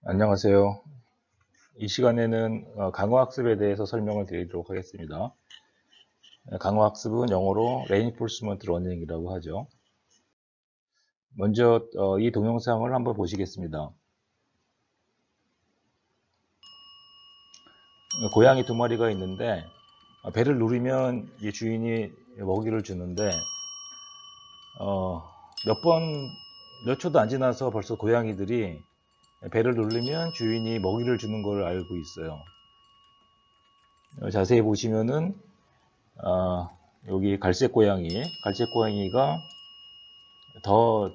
안녕하세요. 이 시간에는 강화학습에 대해서 설명을 드리도록 하겠습니다. 강화학습은 영어로 Reinforcement Learning이라고 하죠. 먼저 이 동영상을 한번 보시겠습니다. 고양이 두 마리가 있는데 배를 누르면 이 주인이 먹이를 주는데 몇 초도 안 지나서 벌써 고양이들이 배를 누르면 주인이 먹이를 주는 걸 알고 있어요. 자세히 보시면은 여기 갈색 고양이가 더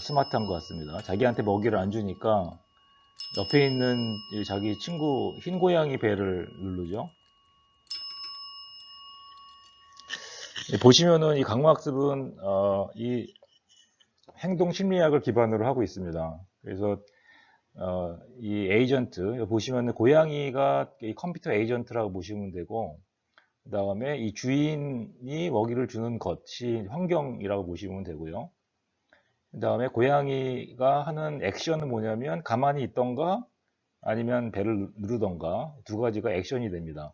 스마트한 것 같습니다. 자기한테 먹이를 안 주니까 옆에 있는 자기 친구 흰 고양이 배를 누르죠. 보시면은 이 강화학습은 이 행동 심리학을 기반으로 하고 있습니다. 그래서 이 에이전트 보시면은 고양이가 이 컴퓨터 에이전트라고 보시면 되고, 그 다음에 이 주인이 먹이를 주는 것이 환경이라고 보시면 되고요. 그 다음에 고양이가 하는 액션은 뭐냐면 가만히 있던가 아니면 배를 누르던가 두 가지가 액션이 됩니다.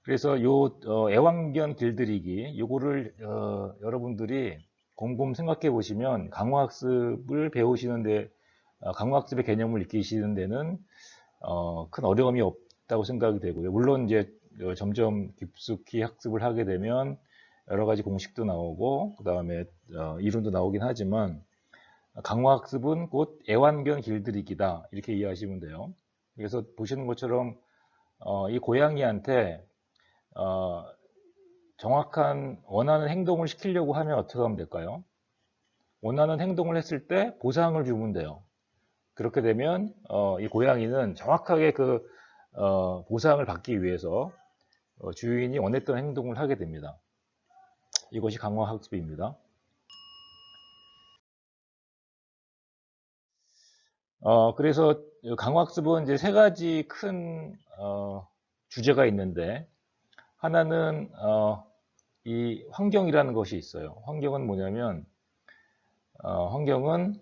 그래서 요 애완견 길들이기 요거를 여러분들이 곰곰 생각해 보시면 강화학습을 배우시는데 강화학습의 개념을 익히시는 데는 큰 어려움이 없다고 생각이 되고요. 물론 이제 점점 깊숙이 학습을 하게 되면 여러 가지 공식도 나오고 그 다음에 이론도 나오긴 하지만 강화학습은 곧 애완견 길들이기다 이렇게 이해하시면 돼요. 그래서 보시는 것처럼 이 고양이한테 정확한 원하는 행동을 시키려고 하면 어떻게 하면 될까요? 원하는 행동을 했을 때 보상을 주면 돼요. 그렇게 되면 이 고양이는 정확하게 그 보상을 받기 위해서 주인이 원했던 행동을 하게 됩니다. 이것이 강화학습입니다. 그래서 강화학습은 이제 세 가지 큰 주제가 있는데, 하나는 이 환경이라는 것이 있어요. 환경은 뭐냐면 환경은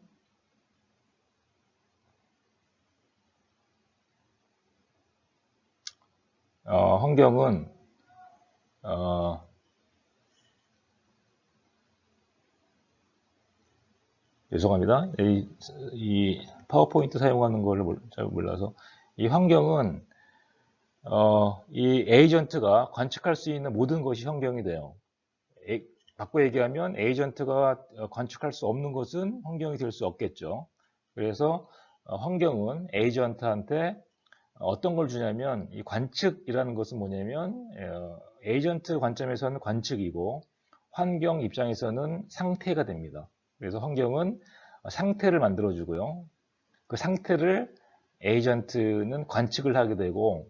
환경은 죄송합니다. 이 파워포인트 사용하는 걸 잘 몰라서, 이 환경은 이 에이전트가 관측할 수 있는 모든 것이 환경이 돼요. 바꿔 얘기하면 에이전트가 관측할 수 없는 것은 환경이 될 수 없겠죠. 그래서 환경은 에이전트한테 어떤 걸 주냐면, 이 관측이라는 것은 뭐냐면 에이전트 관점에서는 관측이고 환경 입장에서는 상태가 됩니다. 그래서 환경은 상태를 만들어주고요. 그 상태를 에이전트는 관측을 하게 되고,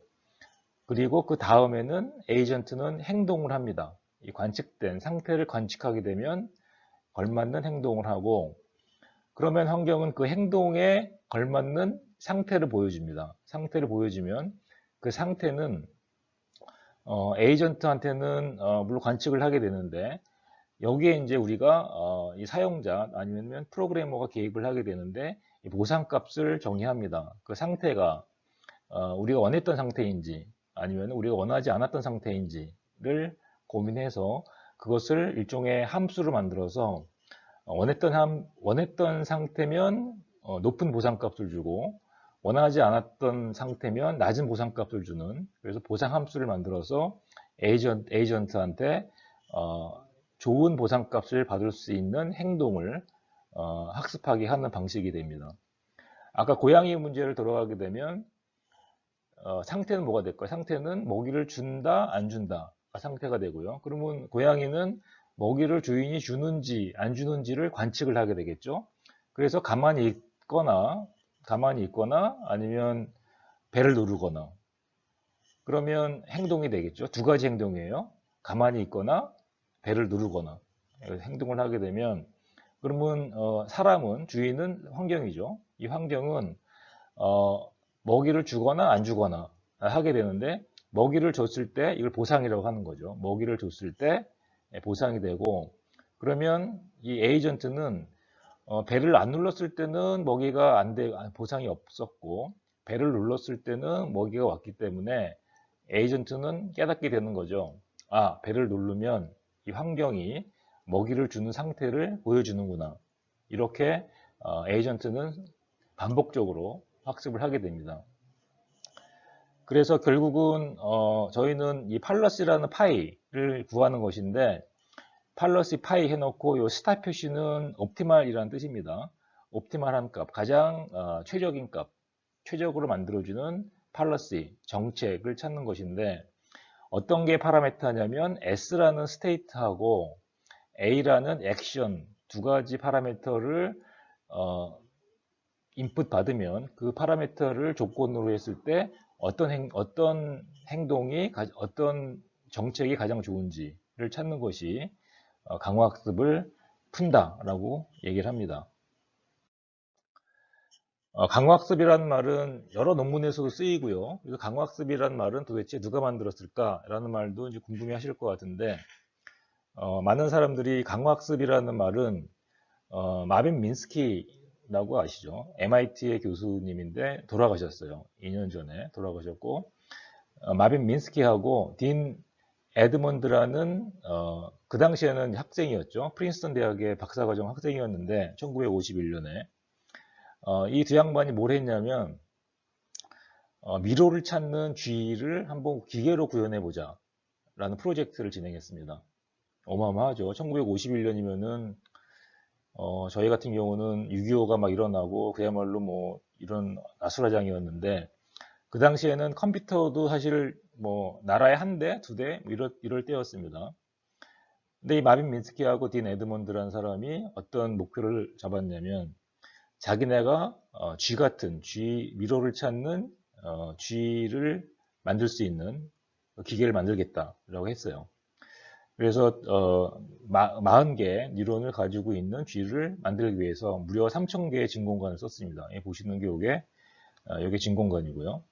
그리고 그 다음에는 에이전트는 행동을 합니다. 이 관측된 상태를 관측하게 되면 걸맞는 행동을 하고, 그러면 환경은 그 행동에 걸맞는 상태를 보여줍니다. 상태를 보여주면 그 상태는 에이전트한테는 물론 관측을 하게 되는데, 여기에 이제 우리가 이 사용자 아니면 프로그래머가 개입을 하게 되는데, 이 보상값을 정의합니다. 그 상태가 우리가 원했던 상태인지 아니면 우리가 원하지 않았던 상태인지를 고민해서 그것을 일종의 함수로 만들어서 원했던 상태면 높은 보상값을 주고, 원하지 않았던 상태면 낮은 보상값을 주는, 그래서 보상 함수를 만들어서 에이전트한테 좋은 보상값을 받을 수 있는 행동을 학습하게 하는 방식이 됩니다. 아까 고양이 문제를 들어가게 되면 상태는 뭐가 될까요? 상태는 먹이를 준다, 안 준다 상태가 되고요. 그러면 고양이는 먹이를 주인이 주는지 안 주는지를 관측을 하게 되겠죠. 그래서 가만히 있거나 아니면 배를 누르거나 그러면 행동이 되겠죠. 두 가지 행동이에요. 가만히 있거나 배를 누르거나 행동을 하게 되면, 그러면 사람은 주인은 환경이죠. 이 환경은 먹이를 주거나 안 주거나 하게 되는데, 먹이를 줬을 때 이걸 보상이라고 하는 거죠. 먹이를 줬을 때 보상이 되고, 그러면 이 에이전트는 배를 안 눌렀을 때는 먹이가 보상이 없었고, 배를 눌렀을 때는 먹이가 왔기 때문에 에이전트는 깨닫게 되는 거죠. 아, 배를 누르면 이 환경이 먹이를 주는 상태를 보여주는구나. 이렇게 에이전트는 반복적으로 학습을 하게 됩니다. 그래서 결국은 저희는 이 팔러스라는 파이를 구하는 것인데, 팔러스 파이 해놓고 요 스타 표시는 옵티말이라는 뜻입니다. 옵티말한 값, 가장 최적인 값, 최적으로 만들어주는 팔러스 정책을 찾는 것인데, 어떤 게 파라미터냐면 S라는 스테이트하고 A라는 액션 두 가지 파라미터를 인풋 받으면 그 파라미터를 조건으로 했을 때 어떤 행동이 어떤 정책이 가장 좋은지를 찾는 것이 강화학습을 푼다라고 얘기를 합니다. 강화학습이라는 말은 여러 논문에서도 쓰이고요. 그래서 강화학습이라는 말은 도대체 누가 만들었을까라는 말도 이제 궁금해 하실 것 같은데, 많은 사람들이 강화학습이라는 말은 마빈 민스키라고 아시죠? MIT의 교수님인데 돌아가셨어요. 2년 전에 돌아가셨고, 마빈 민스키하고 딘 에드먼드라는 그 당시에는 학생이었죠. 프린스턴 대학의 박사과정 학생이었는데 1951년에 이 두 양반이 뭘 했냐면 미로를 찾는 쥐를 한번 기계로 구현해 보자 라는 프로젝트를 진행했습니다. 어마어마하죠. 1951년이면은 저희 같은 경우는 6.25가 막 일어나고 그야말로 뭐 이런 아수라장이었는데, 그 당시에는 컴퓨터도 사실 뭐 나라에 한 대, 두 대, 이럴 때였습니다. 근데 이 마빈 민스키하고 딘 에드먼드라는 사람이 어떤 목표를 잡았냐면, 자기네가 미로를 찾는 쥐를 만들 수 있는 기계를 만들겠다라고 했어요. 그래서 40개 뉴런을 가지고 있는 쥐를 만들기 위해서 무려 3,000개의 진공관을 썼습니다. 보시는 게 이게 진공관이고요.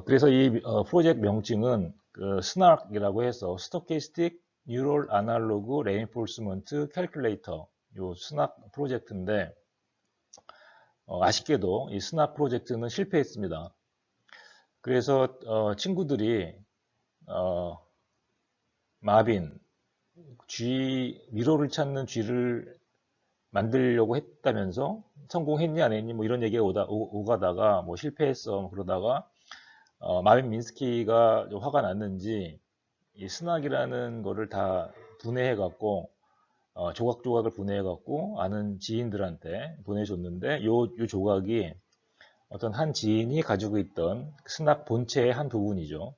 그래서 이 프로젝트 명칭은 그 스나크이라고 해서 Stochastic Neural Analog Reinforcement Calculator, 요 스나크 프로젝트인데, 아쉽게도 이 스나크 프로젝트는 실패했습니다. 그래서 친구들이 마빈 미로를 찾는 쥐를 만들려고 했다면서 성공했니 안 했니 뭐 이런 얘기가 오가다가 뭐 실패했어 그러다가 마빈 민스키가 화가 났는지 이 스낙이라는 거를 다 분해해 갖고 조각조각을 분해해 갖고 아는 지인들한테 보내줬는데 요 조각이 어떤 한 지인이 가지고 있던 스낙 본체의 한 부분이죠.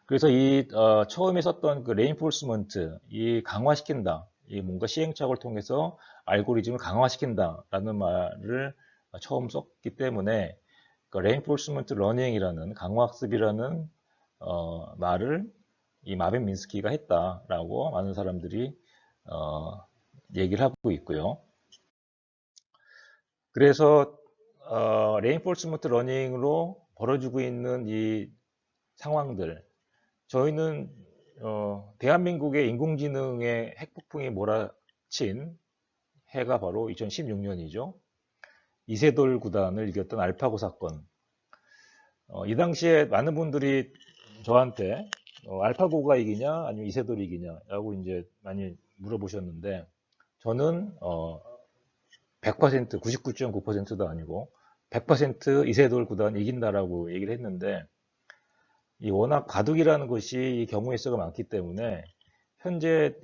그래서 이 처음에 썼던 그 레인포스먼트, 이 강화시킨다, 이 뭔가 시행착오를 통해서 알고리즘을 강화시킨다라는 말을 처음 썼기 때문에 그 레인포스먼트 러닝이라는 강화학습이라는 말을 이 마빈 민스키가 했다라고 많은 사람들이 얘기를 하고 있고요. 그래서 레인포스먼트 러닝으로 벌어지고 있는 이 상황들, 저희는 대한민국의 인공지능의 핵폭풍이 몰아친 해가 바로 2016년이죠. 이세돌 구단을 이겼던 알파고 사건. 이 당시에 많은 분들이 저한테 알파고가 이기냐 아니면 이세돌이 이기냐라고 이제 많이 물어보셨는데, 저는 100%, 99.9%도 아니고 100% 이세돌 구단 이긴다라고 얘기를 했는데, 이 워낙 바둑이라는 것이 경우의 수가 많기 때문에 현재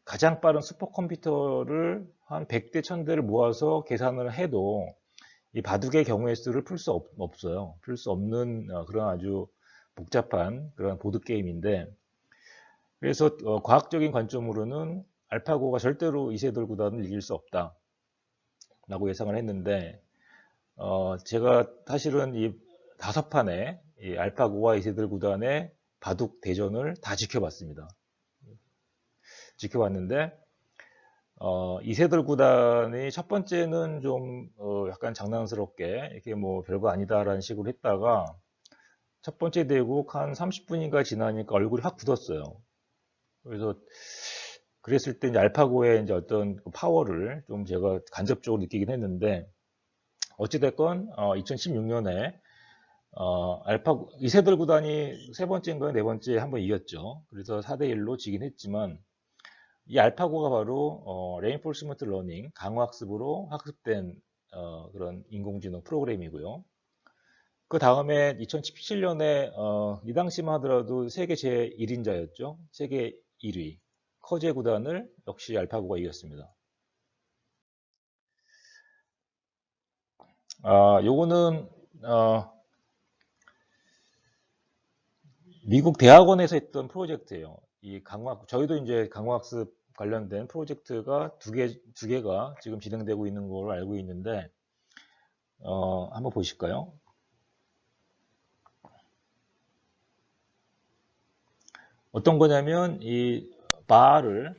가장 빠른 슈퍼컴퓨터를 한 100대, 1000대를 모아서 계산을 해도 이 바둑의 경우의 수를 풀 수 없어요. 풀 수 없는 그런 아주 복잡한 그런 보드게임인데, 그래서 과학적인 관점으로는 알파고가 절대로 이세돌 구단을 이길 수 없다 라고 예상을 했는데, 제가 사실은 이 5판의 이 알파고와 이세돌 구단의 바둑 대전을 다 지켜봤습니다. 지켜봤는데 이세돌 구단이 첫 번째는 좀 약간 장난스럽게 이렇게 뭐 별거 아니다라는 식으로 했다가 첫 번째 대국 한 30분인가 지나니까 얼굴이 확 굳었어요. 그래서 그랬을 때 이제 알파고의 이제 어떤 그 파워를 좀 제가 간접적으로 느끼긴 했는데, 어찌됐건 2016년에 알파고 이세돌 구단이 세 번째인가요? 네 번째 한번 이겼죠. 그래서 4대1로 지긴 했지만, 이 알파고가 바로 레인포스먼트 러닝 강화학습으로 학습된 그런 인공지능 프로그램이고요. 그 다음에 2017년에 이 당시만 하더라도 세계 제1인자였죠. 세계 1위 커제 구단을 역시 알파고가 이겼습니다. 요거는 미국 대학원에서 했던 프로젝트예요. 이 저희도 이제 강화학습 관련된 프로젝트가 두 개가 지금 진행되고 있는 걸로 알고 있는데, 한번 보실까요? 어떤 거냐면, 이 바를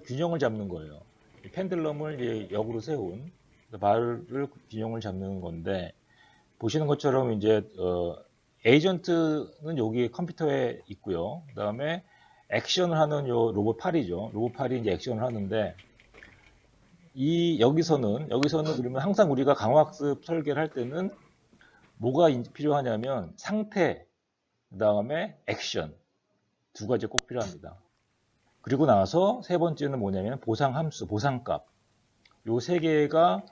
균형을 잡는 거예요. 이 펜들럼을 이제 역으로 세운 바를 균형을 잡는 건데, 보시는 것처럼 이제 에이전트는 여기 컴퓨터에 있고요. 그 다음에 액션을 하는 요 로봇 팔이죠. 로봇 팔이 이제 액션을 하는데, 여기서는 그러면 항상 우리가 강화학습 설계를 할 때는 뭐가 필요하냐면 상태, 그 다음에 액션 두 가지 꼭 필요합니다. 그리고 나서 세 번째는 뭐냐면 보상 함수, 보상값. 요 세 개가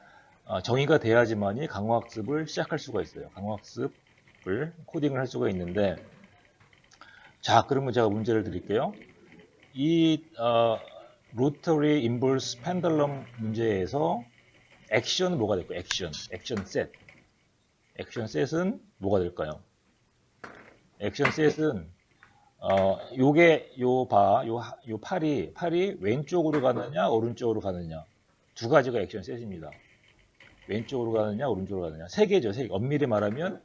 정의가 돼야지만이 강화학습을 시작할 수가 있어요. 강화학습을 코딩을 할 수가 있는데, 자, 그러면 제가 문제를 드릴게요. 이 로터리 인버스 펜들럼 문제에서 액션은 뭐가 될까요? 액션 셋. 액션 셋은 뭐가 될까요? 액션 셋은 요 팔이 왼쪽으로 가느냐, 오른쪽으로 가느냐. 두 가지가 액션 셋입니다. 왼쪽으로 가느냐, 오른쪽으로 가느냐. 세 개죠. 엄밀히 말하면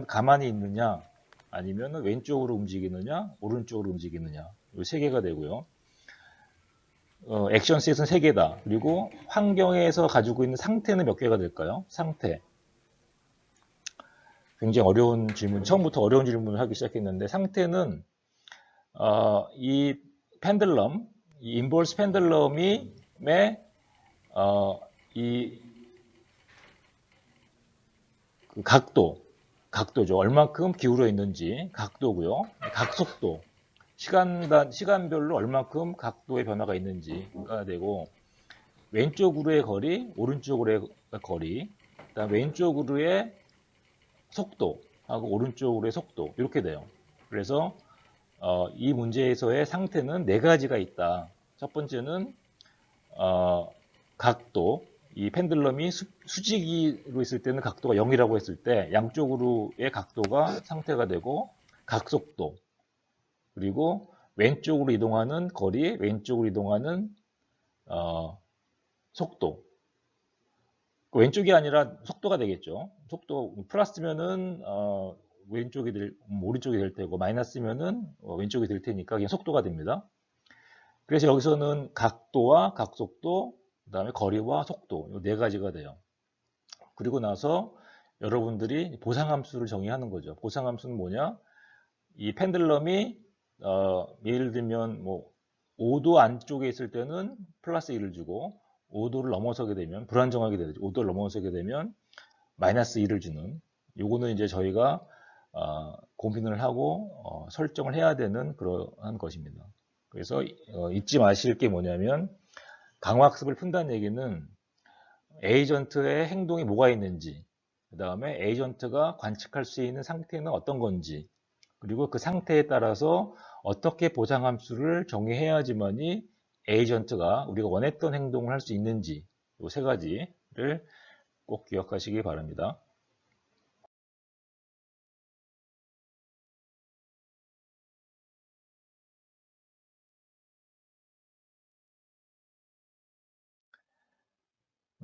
가만히 있느냐, 아니면 왼쪽으로 움직이느냐, 오른쪽으로 움직이느냐. 요 세 개가 되고요. 액션 셋은 세 개다. 그리고 환경에서 가지고 있는 상태는 몇 개가 될까요? 상태. 굉장히 어려운 질문, 처음부터 어려운 질문을 하기 시작했는데, 상태는 이 펜들럼, 이 인버스 펜들럼이 그 각도죠. 얼만큼 기울어 있는지 각도고요. 각속도, 시간별로 얼만큼 각도의 변화가 있는지가 되고, 왼쪽으로의 거리, 오른쪽으로의 거리, 그다음 왼쪽으로의 속도하고 오른쪽으로의 속도, 이렇게 돼요. 그래서 이 문제에서의 상태는 네 가지가 있다. 첫 번째는 각도, 이 펜들럼이 수직으로 있을 때는 각도가 0이라고 했을 때 양쪽으로의 각도가 상태가 되고, 각속도, 그리고 왼쪽으로 이동하는 거리, 왼쪽으로 이동하는 속도. 왼쪽이 아니라 속도가 되겠죠. 속도 플러스면은 오른쪽이 될 테고, 마이너스면은 왼쪽이 될 테니까 그냥 속도가 됩니다. 그래서 여기서는 각도와 각속도, 그 다음에 거리와 속도, 이 네 가지가 돼요. 그리고 나서 여러분들이 보상함수를 정의하는 거죠. 보상함수는 뭐냐? 이 펜들럼이 예를 들면 5도 안쪽에 있을 때는 플러스 1을 주고, 5도를 넘어서게 되면 불안정하게 되죠. 5도를 넘어서게 되면 마이너스 2를 주는, 요거는 이제 저희가 고민을 하고 설정을 해야 되는 그러한 것입니다. 그래서 잊지 마실 게 뭐냐면, 강화학습을 푼다는 얘기는 에이전트의 행동이 뭐가 있는지, 그 다음에 에이전트가 관측할 수 있는 상태는 어떤 건지, 그리고 그 상태에 따라서 어떻게 보상함수를 정의해야지만이 에이전트가 우리가 원했던 행동을 할 수 있는지, 이 세 가지를 꼭 기억하시기 바랍니다.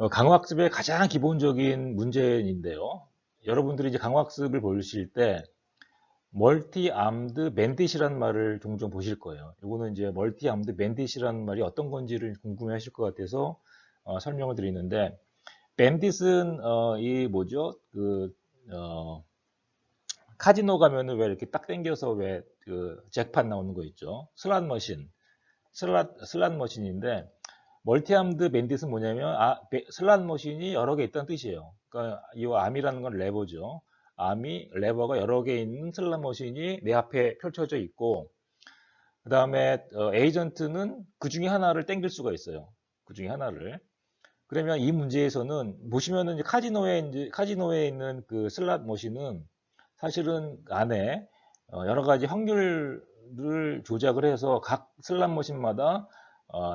강화학습의 가장 기본적인 문제인데요. 여러분들이 이제 강화학습을 보실 때 멀티 암드 밴딧이라는 말을 종종 보실 거예요. 이거는 이제 멀티 암드 밴딧이라는 말이 어떤 건지를 궁금해 하실 것 같아서 설명을 드리는데, 밴딧은 이 뭐죠? 카지노 가면은 왜 이렇게 딱 당겨서 왜 그 잭팟 나오는 거 있죠? 슬롯 머신. 슬롯 머신인데, 멀티암드 밴딧은 뭐냐면 슬롯 머신이 여러 개 있다는 뜻이에요. 그러니까 이 암이라는 건 레버죠. 암이 레버가 여러 개 있는 슬롯 머신이 내 앞에 펼쳐져 있고, 그 다음에 에이전트는 그 중에 하나를 땡길 수가 있어요. 그 중에 하나를. 그러면 이 문제에서는 보시면은 이제 카지노에 있는 그 슬롯 머신은 사실은 안에 여러 가지 확률을 조작을 해서 각 슬롯 머신마다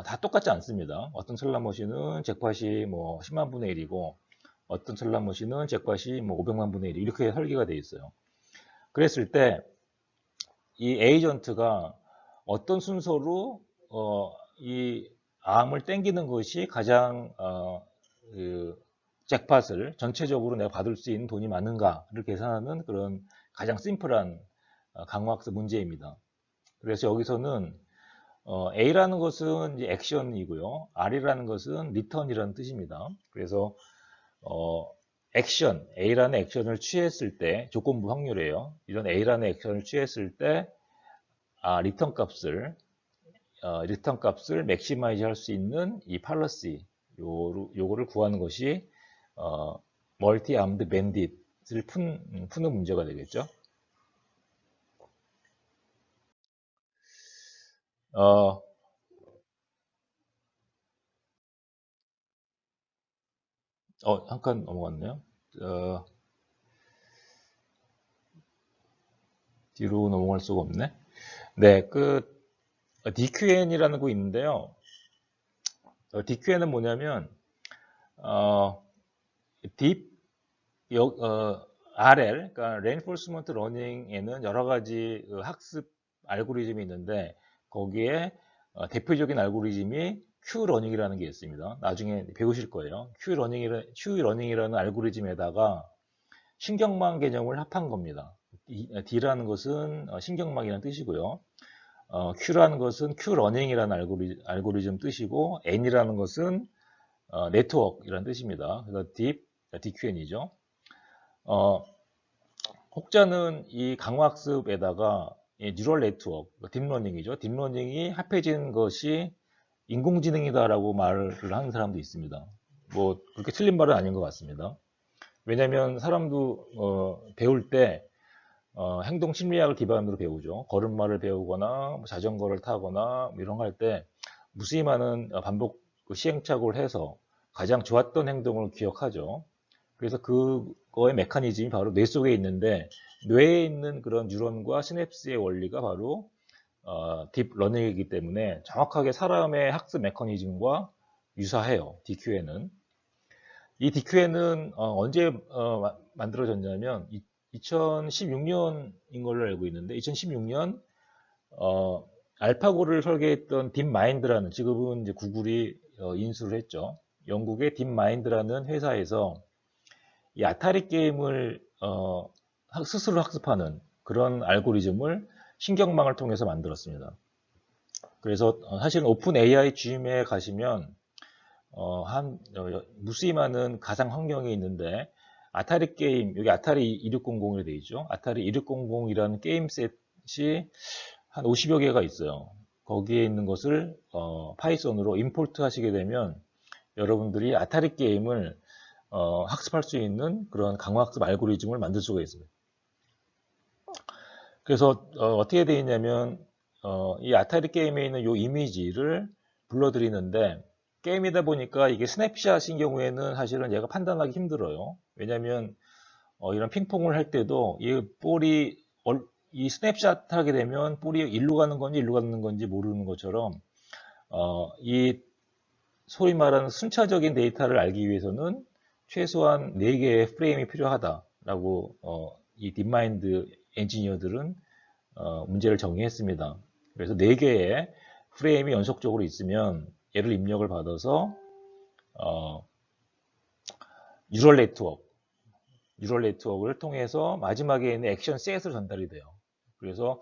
다 똑같지 않습니다. 어떤 슬롯 머신은 잭팟이 뭐 10만 분의 1이고 어떤 슬롯 머신은 잭팟이 뭐 500만 분의 1 이렇게 설계가 되어 있어요. 그랬을 때 이 에이전트가 어떤 순서로 이 암을 땡기는 것이 가장 그 잭팟을 전체적으로 내가 받을 수 있는 돈이 많은가를 계산하는 그런 가장 심플한 강화학습 문제입니다. 그래서 여기서는 A라는 것은 이제 액션이고요. R이라는 것은 리턴이라는 뜻입니다. 그래서 A라는 액션을 취했을 때 조건부 확률이에요. 이런 A라는 액션을 취했을 때 리턴 값을 맥시마이즈 할 수 있는 이 팔러시 요거를 구하는 것이 멀티 암드 밴딧을 푸는 문제가 되겠죠. 한 칸 넘어갔네요. 뒤로 넘어갈 수가 없네. 네, DQN이라는 거 있는데요. DQN은 뭐냐면 Deep RL, 그러니까 Reinforcement Learning에는 여러 가지 학습 알고리즘이 있는데 거기에 대표적인 알고리즘이 Q러닝이라는 게 있습니다. 나중에 배우실 거예요. Q러닝이라는 알고리즘에다가 신경망 개념을 합한 겁니다. D라는 것은 신경망이라는 뜻이고요. Q라는 것은 Q러닝이라는 알고리즘 뜻이고 N이라는 것은 네트워크이라는 뜻입니다. 그래서 DQN이죠. 혹자는 이 강화학습에다가 뉴럴 네트워크, 딥러닝이죠. 딥러닝이 합해진 것이 인공지능이다라고 말을 하는 사람도 있습니다. 뭐 그렇게 틀린 말은 아닌 것 같습니다. 왜냐하면 사람도 배울 때 행동 심리학을 기반으로 배우죠. 걸음마를 배우거나 뭐 자전거를 타거나 뭐 이런 거 할 때 무수히 많은 반복 시행착오를 해서 가장 좋았던 행동을 기억하죠. 그래서 그거의 메커니즘이 바로 뇌 속에 있는데 뇌에 있는 그런 뉴런과 시냅스의 원리가 바로 딥러닝이기 때문에 정확하게 사람의 학습 메커니즘과 유사해요. DQN은. 이 DQN은 언제 만들어졌냐면 2016년인 걸로 알고 있는데 2016년 알파고를 설계했던 딥마인드라는 지금은 이제 구글이 인수를 했죠. 영국의 딥마인드라는 회사에서 이 아타리 게임을 스스로 학습하는 그런 알고리즘을 신경망을 통해서 만들었습니다. 그래서 사실은 오픈 AI GM에 가시면 무수히 많은 가상 환경이 있는데 아타리 게임, 여기 아타리 2600이라고 되어 있죠. 아타리 2600이라는 게임 셋이 한 50여 개가 있어요. 거기에 있는 것을 파이썬으로 임포트 하시게 되면 여러분들이 아타리 게임을 학습할 수 있는 그런 강화학습 알고리즘을 만들 수가 있습니다. 그래서 어떻게 되어 있냐면 이 아타리 게임에 있는 이 이미지를 불러들이는데 게임이다 보니까 이게 스냅샷인 경우에는 사실은 얘가 판단하기 힘들어요. 왜냐하면 이런 핑퐁을 할 때도 이 볼이 이 스냅샷 하게 되면 볼이 일로 가는 건지 일로 가는 건지 모르는 것처럼 이 소위 말하는 순차적인 데이터를 알기 위해서는 최소한 4개의 프레임이 필요하다라고 이 딥마인드 엔지니어들은 문제를 정의했습니다. 그래서 4개의 프레임이 연속적으로 있으면 얘를 입력을 받아서 뉴럴 네트워크를 통해서 마지막에 있는 액션 셋으로 전달이 돼요. 그래서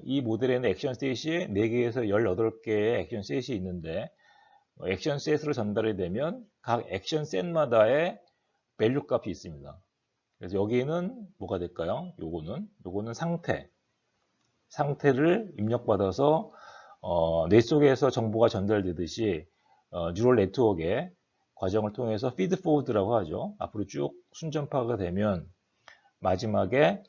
이 모델에는 액션 셋이 4개에서 18개의 액션 셋이 있는데 액션 셋으로 전달이 되면 각 액션 셋마다의 밸류 값이 있습니다. 그래서 여기는 뭐가 될까요? 요거는 상태를 입력받아서 뇌 속에서 정보가 전달되듯이 뉴럴 네트워크의 과정을 통해서 피드 포워드라고 하죠. 앞으로 쭉 순전파가 되면 마지막에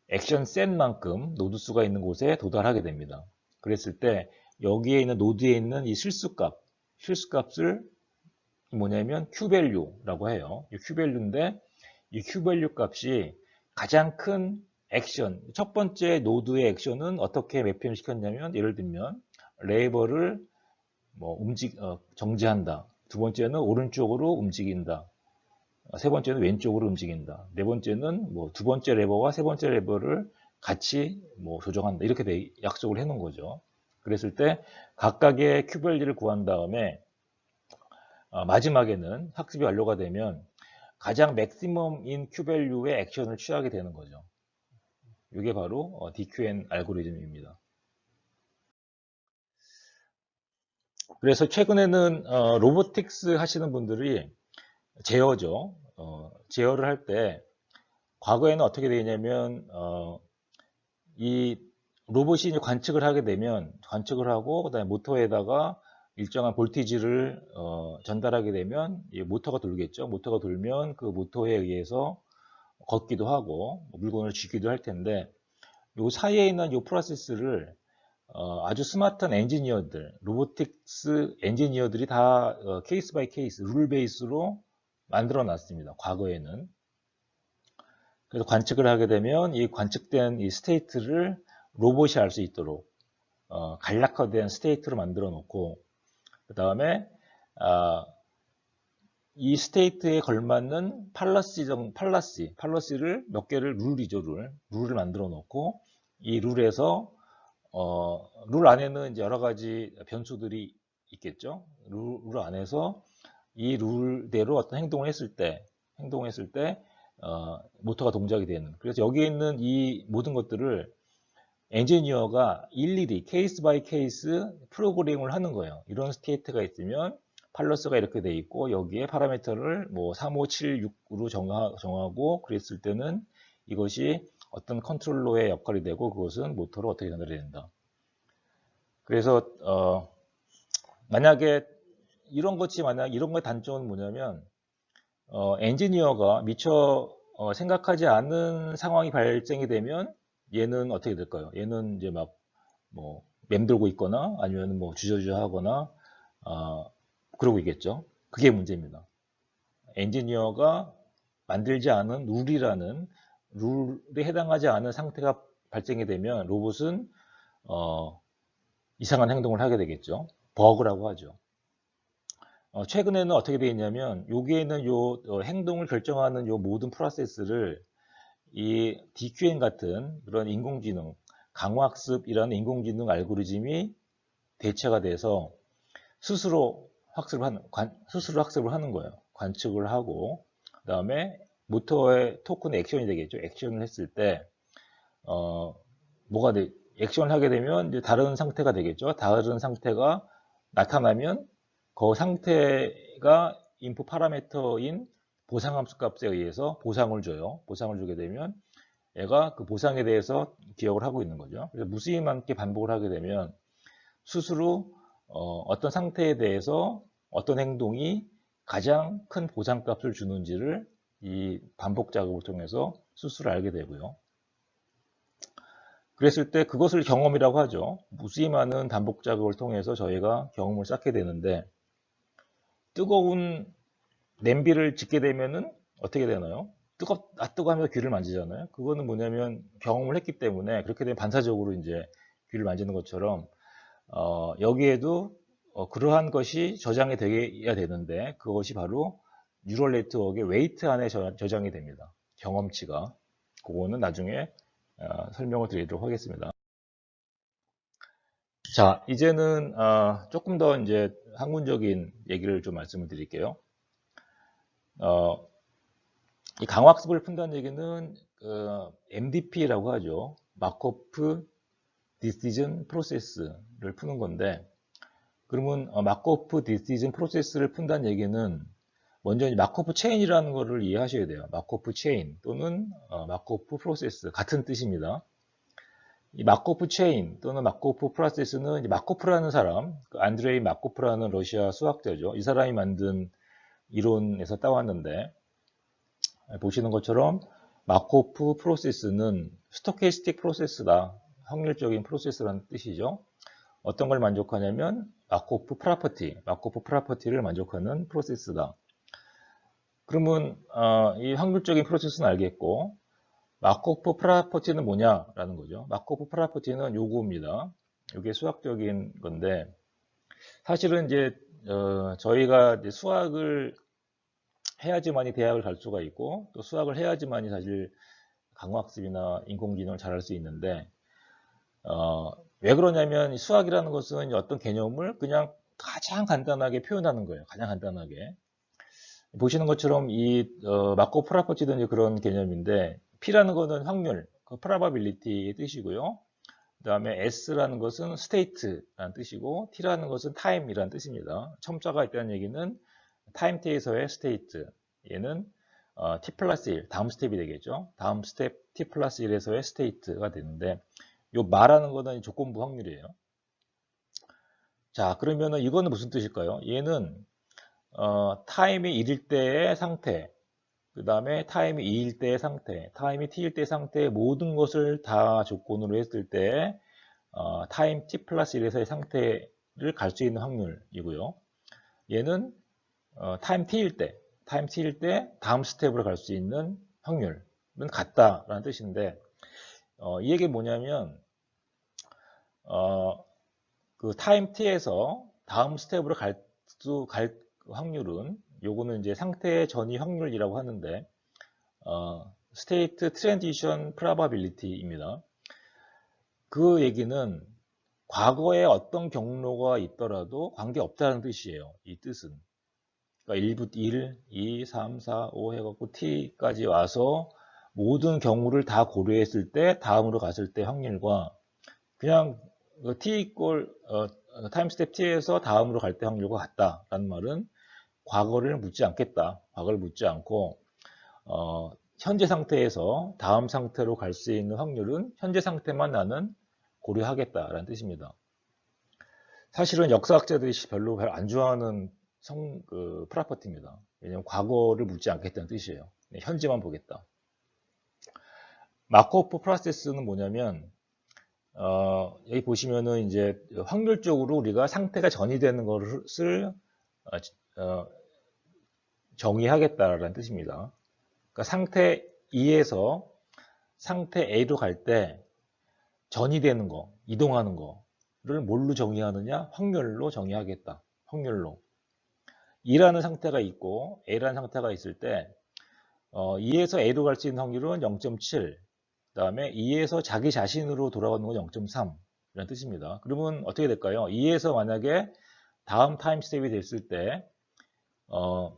액션 셋만큼 노드 수가 있는 곳에 도달하게 됩니다. 그랬을 때 여기에 있는 노드에 있는 이 실수값을 뭐냐면 Q밸류라고 해요. 이 Q밸류인데 이 Q밸류 값이 가장 큰 액션, 첫 번째 노드의 액션은 어떻게 매핑을 시켰냐면 예를 들면 레버를 정지한다. 두 번째는 오른쪽으로 움직인다. 세 번째는 왼쪽으로 움직인다. 네 번째는 두 번째 레버와 세 번째 레버를 같이 조정한다. 이렇게 약속을 해 놓은 거죠. 그랬을 때 각각의 Q밸류를 구한 다음에 마지막에는 학습이 완료가 되면 가장 맥시멈인 Q밸류의 액션을 취하게 되는 거죠. 이게 바로 DQN 알고리즘입니다. 그래서 최근에는 로보틱스 하시는 분들이 제어죠. 제어를 할 때 과거에는 어떻게 되냐면 이 로봇이 이제 관측을 하게 되면 관측을 하고 그다음에 모터에다가 일정한 볼티지를 전달하게 되면 이 모터가 돌겠죠. 모터가 돌면 그 모터에 의해서 걷기도 하고 물건을 쥐기도 할 텐데 요 사이에 있는 요 프로세스를 아주 스마트한 엔지니어들, 로보틱스 엔지니어들이 다 케이스 바이 케이스, 룰 베이스로 만들어 놨습니다. 과거에는. 그래서 관측을 하게 되면 이 관측된 이 스테이트를 로봇이 알 수 있도록 간략화된 스테이트로 만들어 놓고 그 다음에 이 스테이트에 걸맞는 팔러시를 몇 개를 룰을 만들어 놓고 이 룰에서 룰 안에는 이제 여러 가지 변수들이 있겠죠. 룰 안에서 이 룰대로 어떤 행동을 했을 때 모터가 동작이 되는. 그래서 여기에 있는 이 모든 것들을 엔지니어가 일일이 케이스 바이 케이스 프로그래밍을 하는 거예요. 이런 스테이트가 있으면 팔러스가 이렇게 돼 있고 여기에 파라미터를 3, 5, 7, 6으로 정하고 그랬을 때는 이것이 어떤 컨트롤러의 역할이 되고 그것은 모터로 어떻게 전달이 된다. 그래서 만약에 이런 거의 단점은 뭐냐면 엔지니어가 미처 생각하지 않은 상황이 발생이 되면 얘는 어떻게 될까요? 얘는 이제 맴돌고 있거나 아니면 주저주저 하거나 그러고 있겠죠. 그게 문제입니다. 엔지니어가 만들지 않은 룰에 해당하지 않은 상태가 발생이 되면 로봇은 이상한 행동을 하게 되겠죠. 버그라고 하죠. 최근에는 어떻게 되어 있냐면 여기에 있는 요 행동을 결정하는 요 모든 프로세스를 이 DQN 같은 그런 인공지능, 강화학습이라는 인공지능 알고리즘이 대체가 돼서 스스로 학습을 하는 거예요. 관측을 하고 그다음에 모터의 토큰 액션이 되겠죠. 액션을 했을 때 액션을 하게 되면 이제 다른 상태가 되겠죠. 다른 상태가 나타나면 그 상태가 인풋 파라미터인 보상함수 값에 의해서 보상을 줘요. 보상을 주게 되면 얘가 그 보상에 대해서 기억을 하고 있는 거죠. 그래서 무수히 많게 반복을 하게 되면 스스로 어떤 상태에 대해서 어떤 행동이 가장 큰 보상값을 주는지를 이 반복 작업을 통해서 스스로 알게 되고요. 그랬을 때 그것을 경험이라고 하죠. 무수히 많은 반복 작업을 통해서 저희가 경험을 쌓게 되는데 뜨거운 냄비를 짓게 되면은 어떻게 되나요? 뜨거 하면서 귀를 만지잖아요. 그거는 뭐냐면 경험을 했기 때문에 그렇게 되면 반사적으로 이제 귀를 만지는 것처럼 여기에도 그러한 것이 저장이 되어야 되는데 그것이 바로 뉴럴 네트워크의 웨이트 안에 저장이 됩니다. 경험치가. 그거는 나중에 설명을 드리도록 하겠습니다. 자, 이제는 조금 더 이제 학문적인 얘기를 좀 말씀을 드릴게요. 이 강화학습을 푼다는 얘기는 MDP라고 하죠. 마코프 디시전 프로세스를 푸는 건데 그러면 마코프 디시전 프로세스를 푼다는 얘기는 먼저 마코프 체인이라는 것을 이해하셔야 돼요. 마코프 체인 또는 마코프 프로세스 같은 뜻입니다. 이 마코프 체인 또는 마코프 프로세스는 이제 마코프라는 사람, 그 안드레이 마코프라는 러시아 수학자죠. 이 사람이 만든 이론에서 따왔는데, 보시는 것처럼 마코프 프로세스는 스토캐스틱 프로세스다. 확률적인 프로세스라는 뜻이죠. 어떤 걸 만족하냐면 마코프 프로퍼티를 만족하는 프로세스다. 그러면 이 확률적인 프로세스는 알겠고, 마코프 프로퍼티는 뭐냐라는 거죠. 마코프 프로퍼티는 요거입니다. 이게 수학적인 건데, 사실은 이제 저희가 이제 수학을 해야지만이 대학을 갈 수가 있고, 또 수학을 해야지만이 사실 강화학습이나 인공지능을 잘할 수 있는데, 왜 그러냐면 수학이라는 것은 어떤 개념을 그냥 가장 간단하게 표현하는 거예요. 가장 간단하게. 보시는 것처럼 이 마코프 프로퍼티도 이제 그런 개념인데, P라는 거는 확률, 그 probability의 뜻이고요. 그 다음에 S라는 것은 state라는 뜻이고, T라는 것은 time이라는 뜻입니다. 첨자가 있다는 얘기는 타임테에서의 state, 얘는 T 플러스 1, 다음 스텝이 되겠죠. 다음 스텝 T 플러스 1에서의 state가 되는데, 요 말하는 거는 조건부 확률이에요. 자, 그러면은 이거는 무슨 뜻일까요? 얘는 타임이 1일 때의 상태, 그 다음에 타임이 2일 때의 상태, 타임이 t일 때의 상태의 모든 것을 다 조건으로 했을 때 타임 t 플러스 1에서의 상태를 갈 수 있는 확률이고요. 얘는 타임 t일 때 다음 스텝으로 갈 수 있는 확률은 같다라는 뜻인데, 이 얘기 뭐냐면 그 타임 t에서 다음 스텝으로 갈 확률은, 요거는 이제 상태 전이 확률이라고 하는데, 스테이트 트랜지션 프로바빌리티입니다. 그 얘기는 과거에 어떤 경로가 있더라도 관계없다는 뜻이에요. 이 뜻은. 그러니까 1, 2, 3, 4, 5 해갖고 t까지 와서 모든 경우를 다 고려했을 때 다음으로 갔을 때 확률과, 그냥 t 이꼴 타임 스텝 t에서 다음으로 갈 때 확률과 같다라는 말은 과거를 묻지 않겠다. 과거를 묻지 않고 현재 상태에서 다음 상태로 갈 수 있는 확률은 현재 상태만 나는 고려하겠다라는 뜻입니다. 사실은 역사학자들이 별로 안 좋아하는 프로퍼티입니다. 왜냐하면 과거를 묻지 않겠다는 뜻이에요. 현재만 보겠다. 마코프 프로세스는 뭐냐면 여기 보시면은 이제 확률적으로 우리가 상태가 전이되는 것을 정의하겠다라는 뜻입니다. 그러니까 상태 2에서 상태 A로 갈 때 전이되는 거, 이동하는 거를 뭘로 정의하느냐? 확률로 정의하겠다. 확률로. 2라는 상태가 있고 A라는 상태가 있을 때 2에서 A로 갈 수 있는 확률은 0.7, 그 다음에 2에서 자기 자신으로 돌아가는 건 0.3 이런 뜻입니다. 그러면 어떻게 될까요? 2에서 만약에 다음 타임 스텝이 됐을 때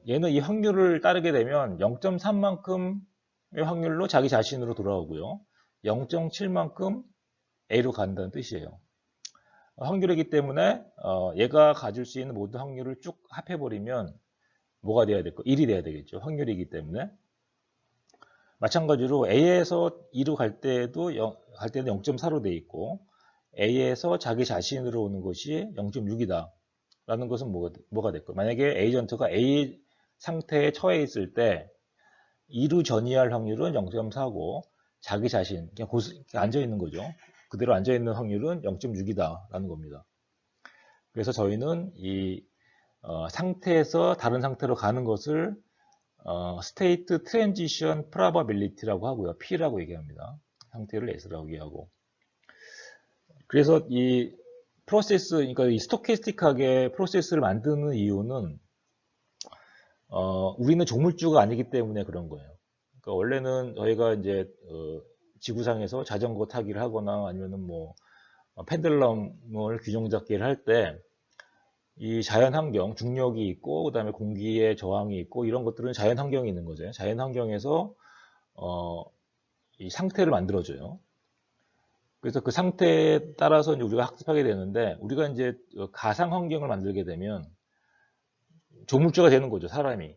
얘는 이 확률을 따르게 되면 0.3만큼의 확률로 자기 자신으로 돌아오고요. 0.7만큼 A로 간다는 뜻이에요. 확률이기 때문에 얘가 가질 수 있는 모든 확률을 쭉 합해버리면 뭐가 돼야 될까? 1이 돼야 되겠죠. 확률이기 때문에. 마찬가지로 A에서 2로 갈 때는 0.4로 돼 있고, A에서 자기 자신으로 오는 것이 0.6이다 라는 것은 뭐가 될까요? 만약에 에이전트가 A 상태에 처해 있을 때 2로 전이할 확률은 0.4고 자기 자신, 그냥 앉아 있는 거죠. 그대로 앉아 있는 확률은 0.6이다 라는 겁니다. 그래서 저희는 이 상태에서 다른 상태로 가는 것을 스테이트 트랜지션 프로바빌리티라고 하고요. P라고 얘기합니다. 상태를 S라고 얘기하고. 그래서 이 프로세스, 그러니까 이 스토캐스틱하게 프로세스를 만드는 이유는 우리는 조물주가 아니기 때문에 그런 거예요. 그러니까 원래는 저희가 이제 지구상에서 자전거 타기를 하거나 아니면은 뭐 펜들럼을 규정잡기를 할 때 이 자연 환경, 중력이 있고 그다음에 공기의 저항이 있고 이런 것들은 자연 환경이 있는 거죠. 자연 환경에서 이 상태를 만들어줘요. 그래서 그 상태에 따라서 이제 우리가 학습하게 되는데, 우리가 이제 가상 환경을 만들게 되면 조물주가 되는 거죠, 사람이.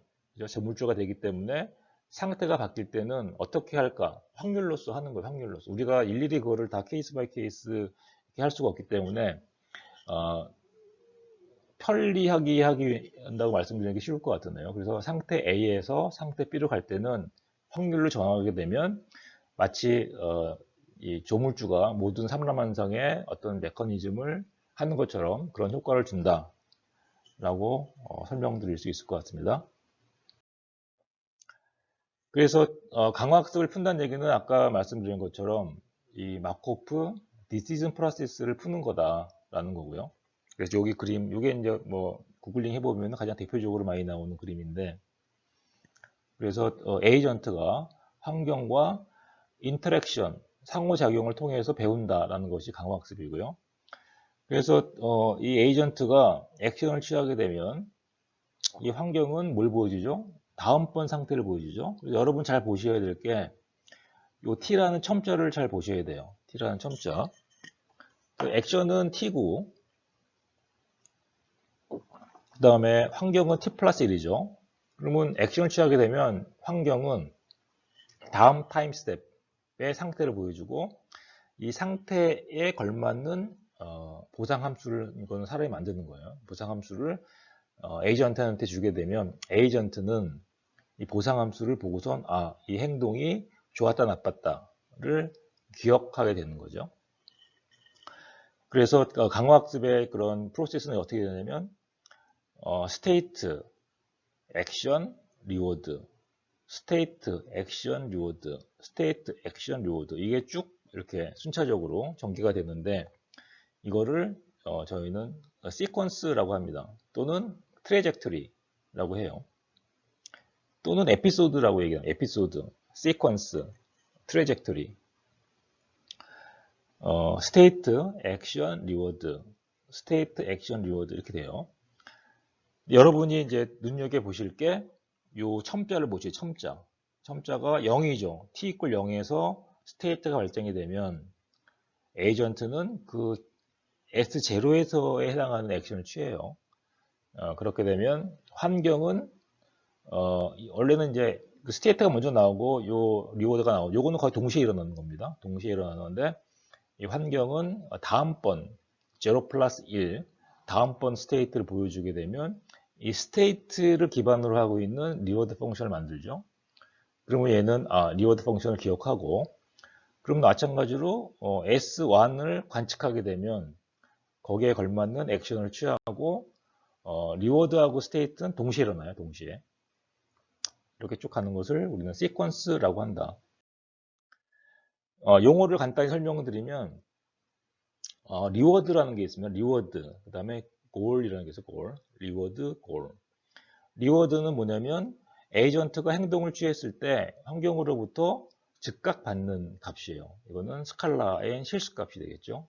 조물주가 되기 때문에 상태가 바뀔 때는 어떻게 할까? 확률로서 하는 거예요. 확률로서. 우리가 일일이 그거를 다 케이스 바이 케이스 이렇게 할 수가 없기 때문에 어, 편리하게 하기 한다고 말씀드리는 게 쉬울 것 같은데요. 그래서 상태 A에서 상태 B로 갈 때는 확률을 정하게 되면 마치 이 조물주가 모든 삼라만상의 어떤 메커니즘을 하는 것처럼 그런 효과를 준다라고 설명드릴 수 있을 것 같습니다. 그래서 강화학습을 푼다는 얘기는 아까 말씀드린 것처럼 이 마코프 디시전 프로세스를 푸는 거다라는 거고요. 그래서 여기 그림, 이게 이제 뭐 구글링 해보면 가장 대표적으로 많이 나오는 그림인데, 그래서 에이전트가 환경과 인터랙션, 상호작용을 통해서 배운다라는 것이 강화학습이고요. 그래서 이 에이전트가 액션을 취하게 되면 이 환경은 뭘 보여주죠? 다음번 상태를 보여주죠. 그래서 여러분 잘 보셔야 될 게 이 T라는 첨자를 잘 보셔야 돼요. T라는 첨자. 그 액션은 T고 그 다음에 환경은 T 플러스 1이죠. 그러면 액션을 취하게 되면 환경은 다음 타임 스텝의 상태를 보여주고 이 상태에 걸맞는 보상 함수를 이거는 사람이 만드는 거예요. 보상 함수를 에이전트한테 주게 되면 에이전트는 이 보상 함수를 보고선 이 행동이 좋았다 나빴다를 기억하게 되는 거죠. 그래서 강화학습의 그런 프로세스는 어떻게 되냐면 스테이트, 액션, 리워드, 스테이트, 액션, 리워드, 스테이트, 액션, 리워드 이게 쭉 이렇게 순차적으로 전개가 되는데 이거를 저희는 시퀀스라고 합니다. 또는 트레젝토리라고 해요. 또는 에피소드라고 얘기해요. 에피소드, 시퀀스, 트레젝토리, 스테이트, 액션, 리워드, 스테이트, 액션, 리워드 이렇게 돼요. 여러분이 이제 눈여겨보실 게 요 첨자를 보시죠. 첨자가 0이죠. t 이퀄 0에서 스테이트가 발생이 되면 에이전트는 그 S0에서에 해당하는 액션을 취해요. 그렇게 되면 환경은 원래는 이제 그 스테이트가 먼저 나오고 요 리워드가 나오고 요거는 거의 동시에 일어나는 겁니다. 동시에 일어나는데 이 환경은 다음번 0 플러스 1 다음번 스테이트를 보여주게 되면 이 스테이트를 기반으로 하고 있는 리워드 펑션을 만들죠. 그러면 얘는 리워드 펑션을 기억하고 그럼 마찬가지로 S1을 관측하게 되면 거기에 걸맞는 액션을 취하고 리워드하고 스테이트는 동시에 일어나요. 동시에. 이렇게 쭉 가는 것을 우리는 시퀀스라고 한다. 용어를 간단히 설명을 드리면 리워드라는 게 있으면 리워드, 그 다음에 골이라는 게 있어요. 골, 리워드, 골. 리워드는 뭐냐면 에이전트가 행동을 취했을 때 환경으로부터 즉각 받는 값이에요. 이거는 스칼라의 실수값이 되겠죠.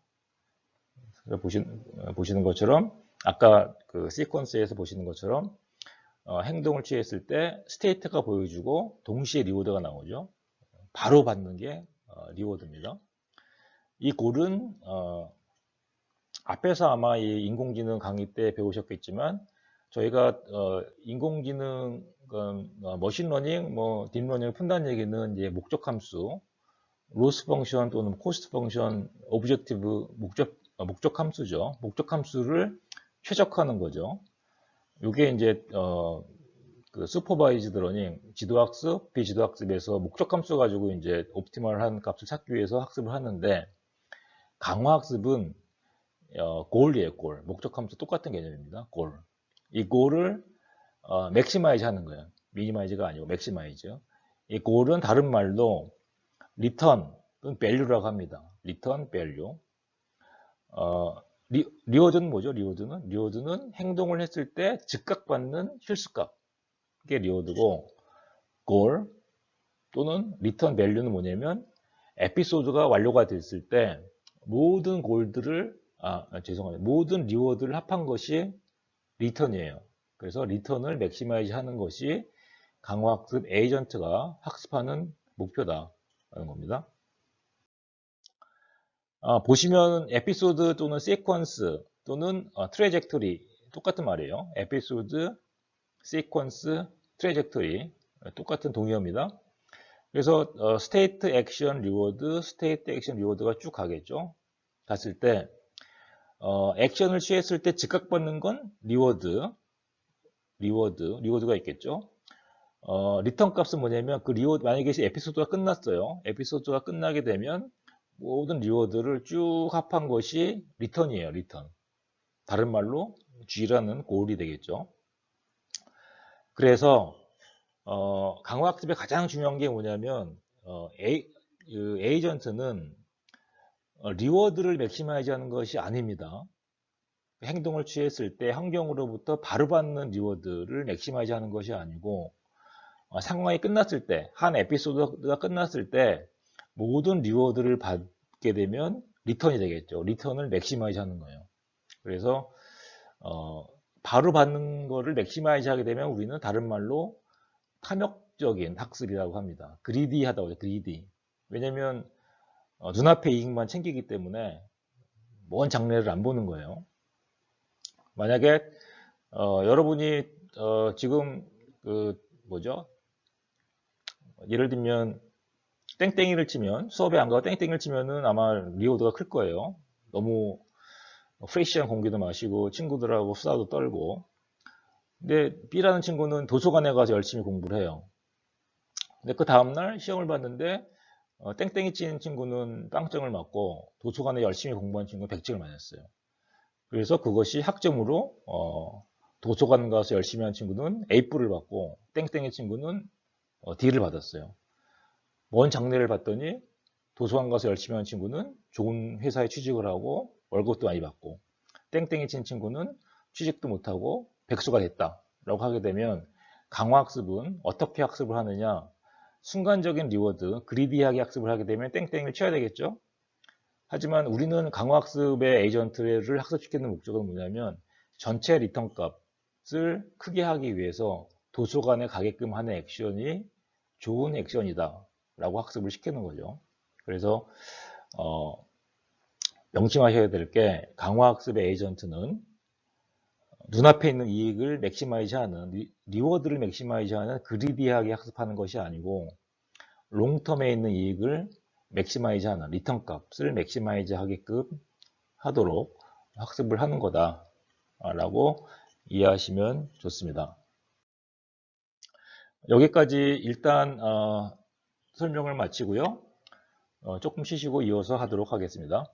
보시는 것처럼 아까 그 시퀀스에서 보시는 것처럼 행동을 취했을 때 스테이트가 보여주고 동시에 리워드가 나오죠. 바로 받는 게 리워드입니다. 이 골은 앞에서 아마 이 인공지능 강의 때 배우셨겠지만 저희가 인공지능 머신러닝, 딥러닝을 푼다는 얘기는 이제 목적 함수, 로스 펑션 또는 코스트 펑션, 오브젝티브 목적 함수죠. 목적 함수를 최적화하는 거죠. 이게 이제 그 슈퍼바이즈드 러닝, 지도학습, 비지도학습에서 목적 함수 가지고 이제 옵티멀한 값을 찾기 위해서 학습을 하는데 강화학습은 골이에요, 골. 목적 함수 똑같은 개념입니다. 골. 이 골을 맥시마이즈 하는 거예요. 미니마이즈가 아니고 맥시마이즈. 이 골은 다른 말로 리턴 또는 밸류라고 합니다. 리턴, 밸류. 리워드는 뭐죠? 리워드는 행동을 했을 때 즉각 받는 실수값. 그게 리워드고 골 또는 리턴 밸류는 뭐냐면 에피소드가 완료가 됐을 때 모든 골들을 죄송합니다. 모든 리워드를 합한 것이 리턴이에요. 그래서 리턴을 맥시마이즈 하는 것이 강화학습 에이전트가 학습하는 목표다라는 겁니다. 보시면 에피소드 또는 시퀀스 또는 트레젝토리 똑같은 말이에요. 에피소드, 시퀀스, 트레젝토리 똑같은 동의어입니다. 그래서 스테이트 액션 리워드, 스테이트 액션 리워드가 쭉 가겠죠. 갔을 때 액션을 취했을 때 즉각 받는 건 리워드가 있겠죠. 리턴 값은 뭐냐면 그 리워드, 만약에 에피소드가 끝났어요. 에피소드가 끝나게 되면 모든 리워드를 쭉 합한 것이 리턴이에요. 리턴. 다른 말로 G라는 고울이 되겠죠. 그래서 강화학습의 가장 중요한 게 뭐냐면 에이전트는 리워드를 맥시마이즈 하는 것이 아닙니다. 행동을 취했을 때 환경으로부터 바로 받는 리워드를 맥시마이즈 하는 것이 아니고 상황이 끝났을 때, 한 에피소드가 끝났을 때 모든 리워드를 받게 되면 리턴이 되겠죠. 리턴을 맥시마이즈 하는 거예요. 그래서 바로 받는 거를 맥시마이즈 하게 되면 우리는 다른 말로 탐욕적인 학습이라고 합니다. 그리디하다고 하죠. 그리디. 왜냐면 눈앞의 이익만 챙기기 때문에 먼 장래를 안 보는 거예요. 만약에 여러분이 지금 예를 들면 땡땡이를 치면, 수업에 안 가고 땡땡이를 치면은 아마 리워드가 클 거예요. 너무 프레시한 공기도 마시고 친구들하고 수다도 떨고. 근데 B라는 친구는 도서관에 가서 열심히 공부를 해요. 근데 그 다음날 시험을 봤는데 땡땡이 치는 친구는 빵점을 맞고 도서관에 열심히 공부한 친구는 100점을 맞았어요. 그래서 그것이 학점으로 도서관 가서 열심히 한 친구는 A뿔을 받고 땡땡이 친구는 D를 받았어요. 먼 장래를 봤더니 도서관 가서 열심히 한 친구는 좋은 회사에 취직을 하고 월급도 많이 받고 땡땡이 친 친구는 취직도 못하고 백수가 됐다라고 하게 되면 강화학습은 어떻게 학습을 하느냐, 순간적인 리워드, 그리디하게 학습을 하게 되면 땡땡이를 쳐야 되겠죠. 하지만 우리는 강화학습의 에이전트를 학습시키는 목적은 뭐냐면 전체 리턴 값을 크게 하기 위해서 도서관에 가게끔 하는 액션이 좋은 액션이다 라고 학습을 시키는 거죠. 그래서 명심하셔야 될 게 강화학습의 에이전트는 눈앞에 있는 이익을 맥시마이즈하는, 리워드를 맥시마이즈하는 그리디하게 학습하는 것이 아니고 롱텀에 있는 이익을 맥시마이즈하는 리턴 값을 맥시마이즈 하게끔 하도록 학습을 하는 거다 라고 이해하시면 좋습니다. 여기까지 일단 설명을 마치고요. 조금 쉬시고 이어서 하도록 하겠습니다.